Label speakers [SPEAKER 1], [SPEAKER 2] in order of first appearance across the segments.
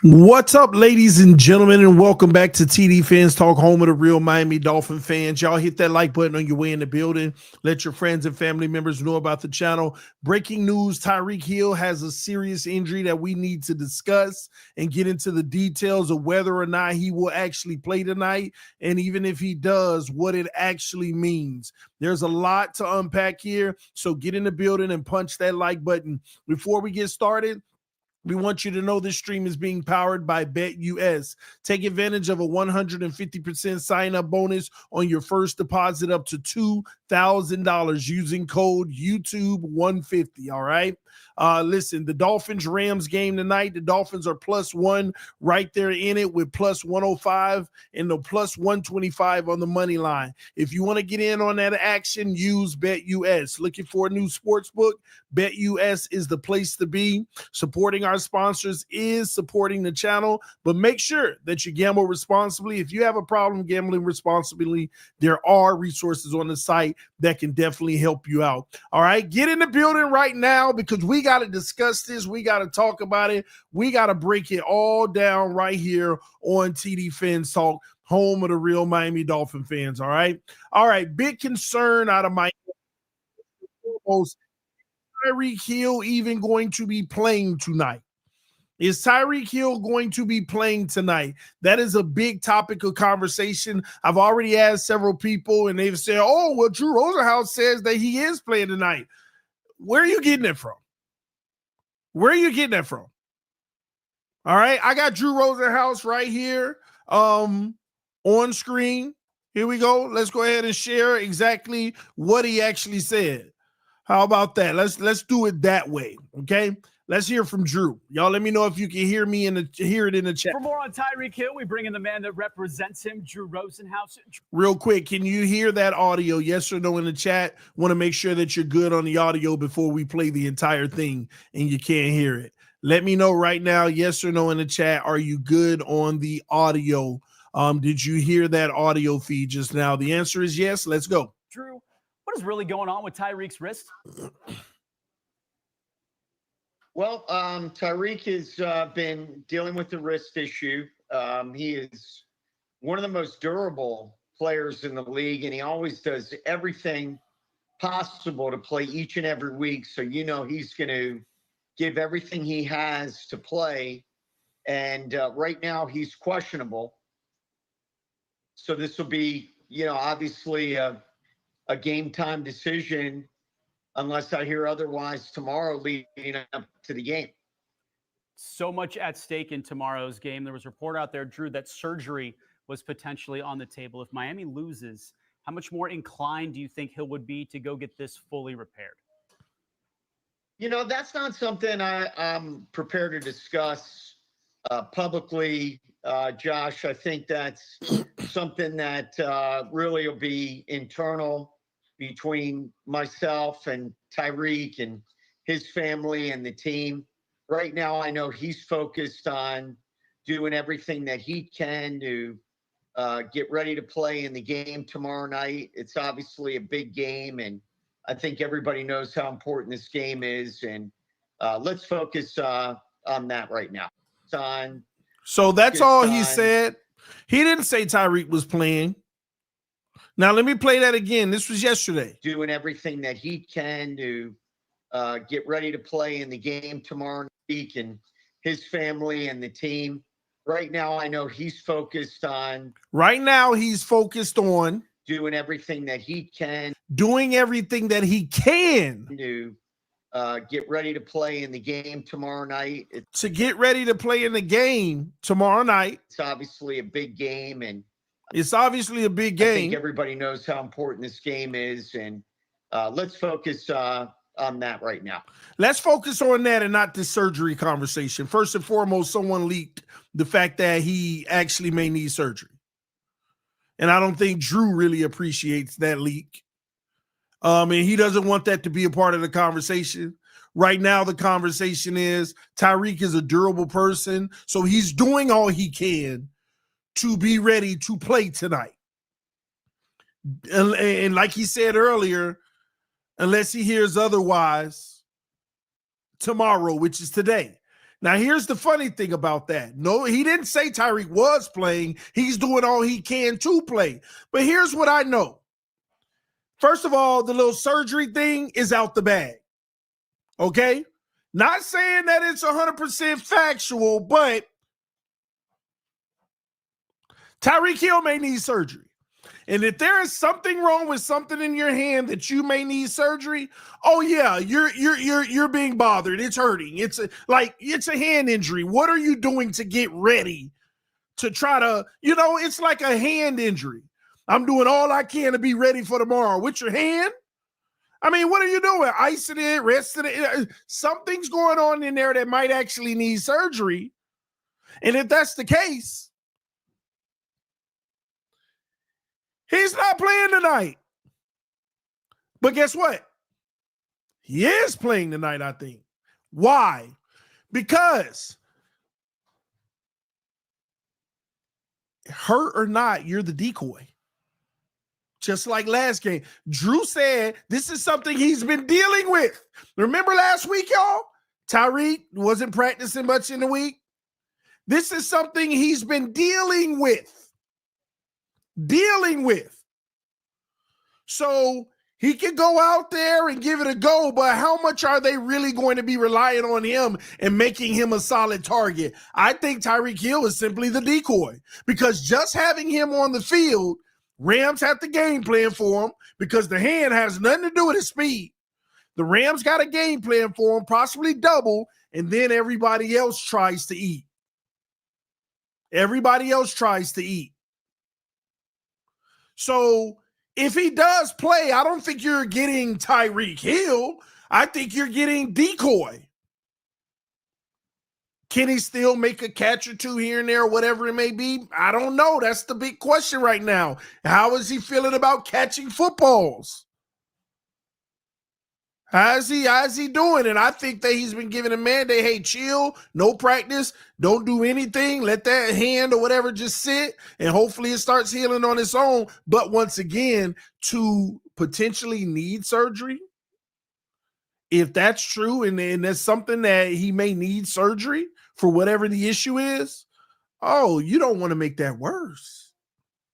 [SPEAKER 1] What's up, ladies and gentlemen, and welcome back to TD Fans Talk, home of the real Miami Dolphin fans. Y'all hit that like button on your way in the building. Let your friends and family members know about the channel. Breaking news, Tyreek Hill has a serious injury that we need to discuss and get into the details of whether or not he will actually play tonight, and even if he does, what it actually means. There's a lot to unpack here, so get in the building and punch that like button. Before we get started, we want you to know this stream is being powered by BetUS. Take advantage of a 150% sign-up bonus on your first deposit up to $2,000 using code YouTube150, all right? Listen, the Dolphins-Rams game tonight, the Dolphins are +1 right there in it with +105 and the +125 on the money line. If you want to get in on that action, use BetUS. Looking for a new sports book? BetUS is the place to be. Supporting our sponsors is supporting the channel, but make sure that you gamble responsibly. If you have a problem gambling responsibly, there are resources on the site that can definitely help you out. All right, get in the building right now because we got to discuss this. We got to talk about it. We got to break it all down right here on TD Fans Talk, home of the real Miami Dolphin fans. All right, big concern out of Miami. Tyreek Hill even going to be playing tonight? Is Tyreek Hill going to be playing tonight? That is a big topic of conversation. I've already asked several people, and they've said, oh, well, Drew Rosenhaus says that he is playing tonight. Where are you getting it from? Where are you getting that from? All right, I got Drew Rosenhaus right here on screen. Here we go. Let's go ahead and share exactly what he actually said. How about that? Let's do it that way, okay? Let's hear from Drew. Y'all let me know if you can hear me and hear it in the chat.
[SPEAKER 2] For more on Tyreek Hill, we bring in the man that represents him, Drew Rosenhaus.
[SPEAKER 1] Real quick, can you hear that audio? Yes or no in the chat? Want to make sure that you're good on the audio before we play the entire thing and you can't hear it. Let me know right now, yes or no in the chat. Are you good on the audio? Did you hear that audio feed just now? The answer is yes. Let's go.
[SPEAKER 2] Drew, what is really going on with Tyreek's wrist?
[SPEAKER 3] Well, Tyreek has been dealing with the wrist issue. He is one of the most durable players in the league, and he always does everything possible to play each and every week. So, you know, he's going to give everything he has to play. And right now he's questionable. So this will be, you know, obviously a game time decision unless I hear otherwise tomorrow leading up to the game.
[SPEAKER 2] So much at stake in tomorrow's game. There was a report out there, Drew, that surgery was potentially on the table. If Miami loses, how much more inclined do you think Hill would be to go get this fully repaired?
[SPEAKER 3] You know, that's not something I'm prepared to discuss publicly, Josh. I think that's something that really will be internal between myself and Tyreek and his family and the team. Right now, I know he's focused on doing everything that he can to get ready to play in the game tomorrow night. It's obviously a big game, and I think everybody knows how important this game is. And let's focus on that right now.
[SPEAKER 1] So that's all he said. He didn't say Tyreek was playing. Now, let me play that again. This was yesterday.
[SPEAKER 3] Doing everything that he can to get ready to play in the game tomorrow week, and his family and the team. Right now, I know he's focused on.
[SPEAKER 1] Right now, he's focused on
[SPEAKER 3] doing everything that he can.
[SPEAKER 1] Doing everything that he can
[SPEAKER 3] to get ready to play in the game tomorrow night.
[SPEAKER 1] To get ready to play in the game tomorrow night.
[SPEAKER 3] It's obviously a big game, and
[SPEAKER 1] it's obviously a big game.
[SPEAKER 3] I think everybody knows how important this game is, and let's focus on that right now.
[SPEAKER 1] Let's focus on that and not this surgery conversation. First and foremost, someone leaked the fact that he actually may need surgery. And I don't think Drew really appreciates that leak. And he doesn't want that to be a part of the conversation. Right now, the conversation is Tyreek is a durable person, so he's doing all he can to be ready to play tonight. And like he said earlier, unless he hears otherwise tomorrow, which is today. Now, here's the funny thing about that. No, he didn't say Tyreek was playing. He's doing all he can to play. But here's what I know. First of all, the little surgery thing is out the bag. Okay? Not saying that it's 100% factual, but Tyreek Hill may need surgery. And if there is something wrong with something in your hand that you may need surgery, oh yeah, you're being bothered. It's hurting. It's a hand injury. What are you doing to get ready to try to, it's like a hand injury. I'm doing all I can to be ready for tomorrow. With your hand? I mean, what are you doing? Icing it, resting it. Something's going on in there that might actually need surgery. And if that's the case, he's not playing tonight. But guess what? He is playing tonight, I think. Why? Because hurt or not, you're the decoy. Just like last game. Drew said this is something he's been dealing with. Remember last week, y'all? Tyreek wasn't practicing much in the week. This is something he's been dealing with. So he can go out there and give it a go, but how much are they really going to be relying on him and making him a solid target? I think Tyreek Hill is simply the decoy, because just having him on the field, Rams have the game plan for him, because the hand has nothing to do with his speed. The Rams got a game plan for him, possibly double, and then everybody else tries to eat. So if he does play, I don't think you're getting Tyreek Hill. I think you're getting decoy. Can he still make a catch or two here and there, or whatever it may be? I don't know. That's the big question right now. How is he feeling about catching footballs? How's he doing? And I think that he's been given a mandate, hey, chill, no practice, don't do anything, let that hand or whatever just sit, and hopefully it starts healing on its own. But once again, to potentially need surgery, if that's true and that's something that he may need surgery for whatever the issue is, oh, you don't want to make that worse.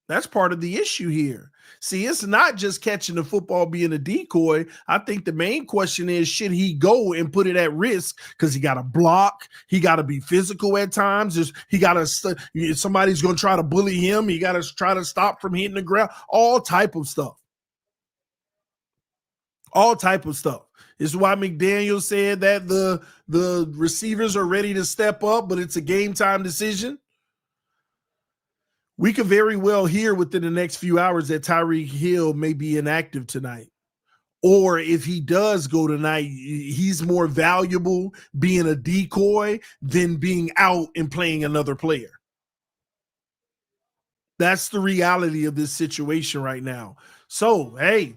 [SPEAKER 1] That's part of the issue here. See, it's not just catching the football being a decoy. I think the main question is, should he go and put it at risk? Because he got to block. He got to be physical at times. Somebody's going to try to bully him. He got to try to stop from hitting the ground. All type of stuff. This is why McDaniel said that the receivers are ready to step up, but it's a game time decision. We could very well hear within the next few hours that Tyreek Hill may be inactive tonight. Or if he does go tonight, he's more valuable being a decoy than being out and playing another player. That's the reality of this situation right now. So, hey,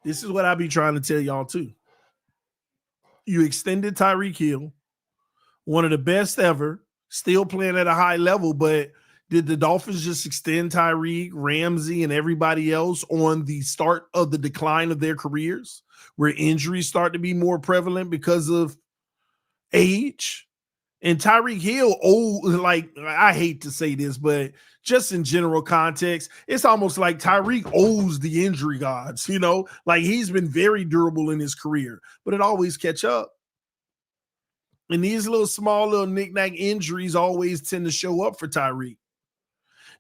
[SPEAKER 1] this is what I be trying to tell y'all too. You extended Tyreek Hill, one of the best ever, still playing at a high level, but did the Dolphins just extend Tyreek, Ramsey, and everybody else on the start of the decline of their careers, where injuries start to be more prevalent because of age? And Tyreek Hill, I hate to say this, but just in general context, it's almost like Tyreek owes the injury gods, like he's been very durable in his career, but it always catch up. And these small little knick-knack injuries always tend to show up for Tyreek.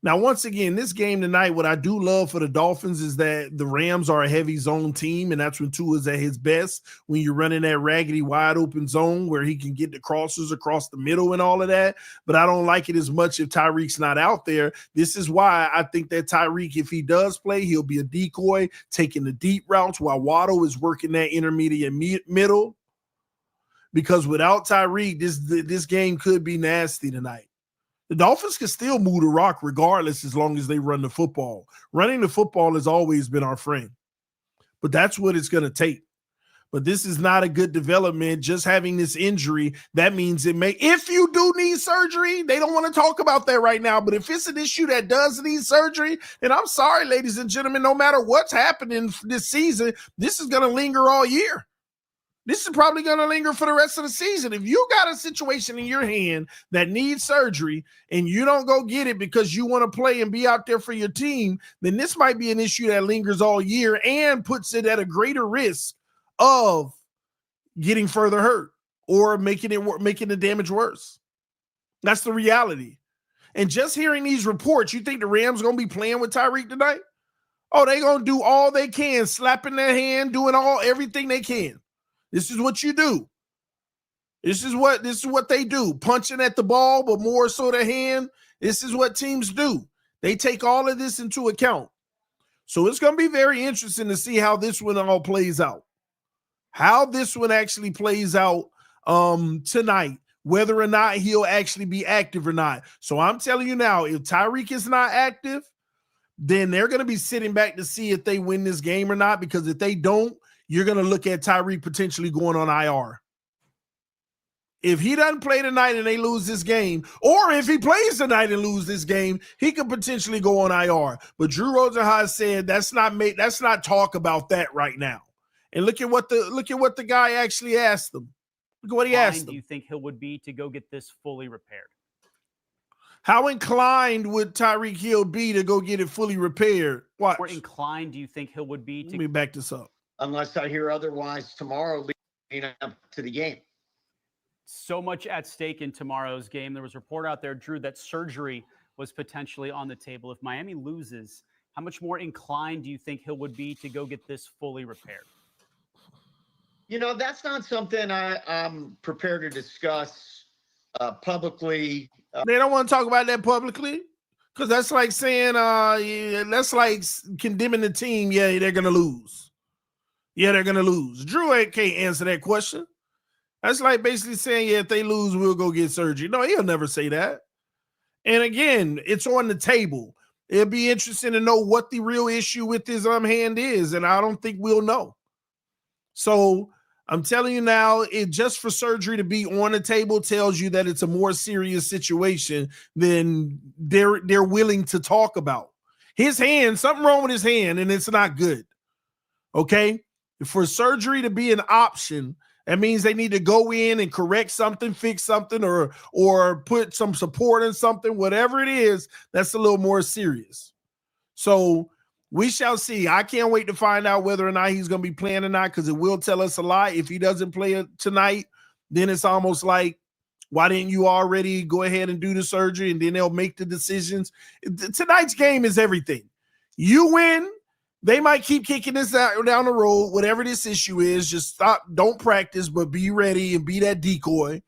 [SPEAKER 1] Now, once again, this game tonight, what I do love for the Dolphins is that the Rams are a heavy zone team, and that's when Tua's at his best, when you're running that raggedy, wide-open zone where he can get the crosses across the middle and all of that. But I don't like it as much if Tyreek's not out there. This is why I think that Tyreek, if he does play, he'll be a decoy, taking the deep routes while Waddle is working that intermediate middle. Because without Tyreek, this game could be nasty tonight. The Dolphins can still move the rock regardless as long as they run the football. Running the football has always been our friend. But that's what it's going to take. But this is not a good development. Just having this injury, that means if you do need surgery, they don't want to talk about that right now. But if it's an issue that does need surgery, then I'm sorry, ladies and gentlemen, no matter what's happening this season, this is going to linger all year. This is probably going to linger for the rest of the season. If you got a situation in your hand that needs surgery and you don't go get it because you want to play and be out there for your team, then this might be an issue that lingers all year and puts it at a greater risk of getting further hurt or making the damage worse. That's the reality. And just hearing these reports, you think the Rams going to be playing with Tyreek tonight? Oh, they going to do all they can, slapping their hand, doing everything they can. This is what you do. This is what they do. Punching at the ball, but more so the hand. This is what teams do. They take all of this into account. So it's going to be very interesting to see how this one all plays out. How this one actually plays out tonight, whether or not he'll actually be active or not. So I'm telling you now, if Tyreek is not active, then they're going to be sitting back to see if they win this game or not, because if they don't, you're going to look at Tyreek potentially going on IR. If he doesn't play tonight and they lose this game, or if he plays tonight and lose this game, he could potentially go on IR. But Drew Rosenhaus said that's not talk about that right now. And look at what the guy actually asked them. Look at what he asked them.
[SPEAKER 2] Do you think he would be to go get this fully repaired?
[SPEAKER 1] How inclined would Tyreek Hill be to go get it fully repaired? Watch.
[SPEAKER 2] How inclined do you think he would be to?
[SPEAKER 1] Let me back this up.
[SPEAKER 3] Unless I hear otherwise tomorrow leading up to the game.
[SPEAKER 2] So much at stake in tomorrow's game. There was a report out there, Drew, that surgery was potentially on the table. If Miami loses, how much more inclined do you think he would be to go get this fully repaired?
[SPEAKER 3] That's not something I'm prepared to discuss publicly.
[SPEAKER 1] They don't want to talk about that publicly because that's like saying, that's like condemning the team. Yeah, they're going to lose. Yeah, they're going to lose. Drew can't answer that question. That's like basically saying, yeah, if they lose, we'll go get surgery. No, he'll never say that. And again, it's on the table. It'll be interesting to know what the real issue with his hand is, and I don't think we'll know. So I'm telling you now, just for surgery to be on the table tells you that it's a more serious situation than they're willing to talk about. His hand, something wrong with his hand, and it's not good. Okay? For surgery to be an option, that means they need to go in and correct something, fix something, or put some support in something, whatever it is, that's a little more serious. So we shall see. I can't wait to find out whether or not he's going to be playing or not, because it will tell us a lot. If he doesn't play tonight, then it's almost like, why didn't you already go ahead and do the surgery? And then they'll make the decisions. Tonight's game is everything. You win. They might keep kicking this down the road, whatever this issue is. Just stop, don't practice, but be ready and be that decoy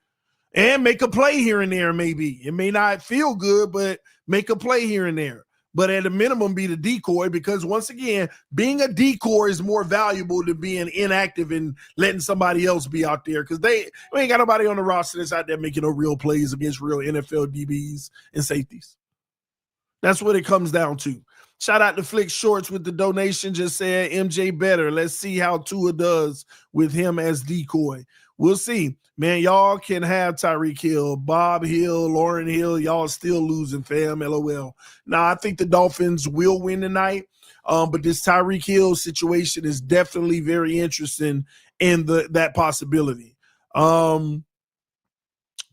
[SPEAKER 1] and make a play here and there. Maybe it may not feel good, but make a play here and there. But at a minimum, be the decoy, because once again, being a decoy is more valuable than being inactive and letting somebody else be out there, because we ain't got nobody on the roster that's out there making no real plays against real NFL DBs and safeties. That's what it comes down to. Shout out to Flick Shorts with the donation. Just said MJ better. Let's see how Tua does with him as decoy. We'll see. Man, y'all can have Tyreek Hill, Bob Hill, Lauren Hill. Y'all still losing, fam. LOL. Now, I think the Dolphins will win tonight, but this Tyreek Hill situation is definitely very interesting in that possibility. Oh,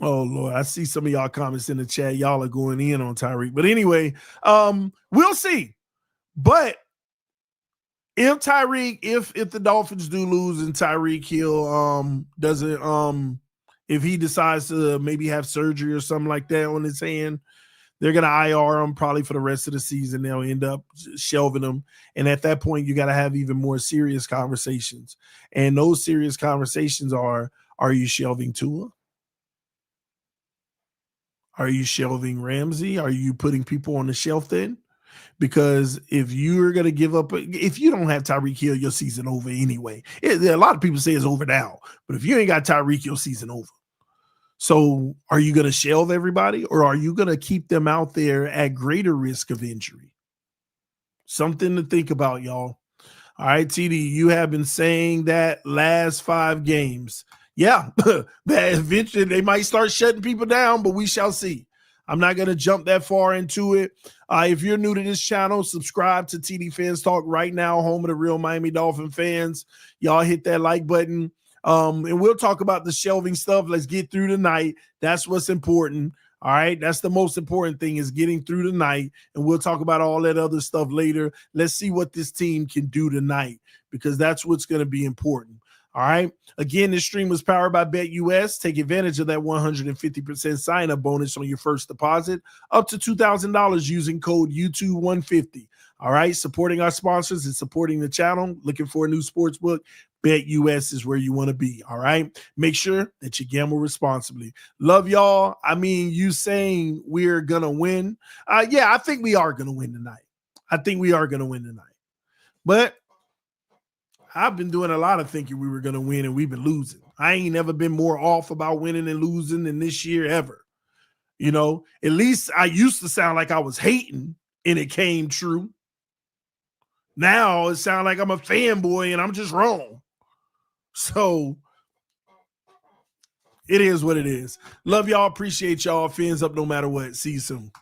[SPEAKER 1] Lord, I see some of y'all comments in the chat. Y'all are going in on Tyreek. But anyway, we'll see. But if the Dolphins do lose and Tyreek Hill doesn't, if he decides to maybe have surgery or something like that on his hand, they're going to IR him probably for the rest of the season. They'll end up shelving him. And at that point, you got to have even more serious conversations. And those serious conversations are you shelving Tua? Are you shelving Ramsey? Are you putting people on the shelf then? Because if you're going to give up, if you don't have Tyreek Hill, your season over anyway. A lot of people say it's over now, but if you ain't got Tyreek, your season over. So are you going to shelve everybody, or are you going to keep them out there at greater risk of injury? Something to think about, y'all. All right, TD, you have been saying that last 5 games. Yeah, that eventually they might start shutting people down, but we shall see. I'm not going to jump that far into it. If you're new to this channel, subscribe to TD Fans Talk right now, home of the real Miami Dolphin fans. Y'all hit that like button. And we'll talk about the shelving stuff. Let's get through the night. That's what's important. All right. That's the most important thing, is getting through the night. And we'll talk about all that other stuff later. Let's see what this team can do tonight, because that's what's going to be important. All right. Again, this stream was powered by BetUS. Take advantage of that 150% sign-up bonus on your first deposit, up to $2,000 using code YouTube150. All right. Supporting our sponsors and supporting the channel. Looking for a new sports book? BetUS is where you want to be. All right. Make sure that you gamble responsibly. Love y'all. I mean, you saying we're going to win. Yeah, I think we are going to win tonight. But I've been doing a lot of thinking we were going to win, and we've been losing. I ain't never been more off about winning and losing than this year ever. You know, at least I used to sound like I was hating and it came true. Now it sounds like I'm a fanboy and I'm just wrong. So it is what it is. Love y'all. Appreciate y'all. Fins up no matter what. See you soon.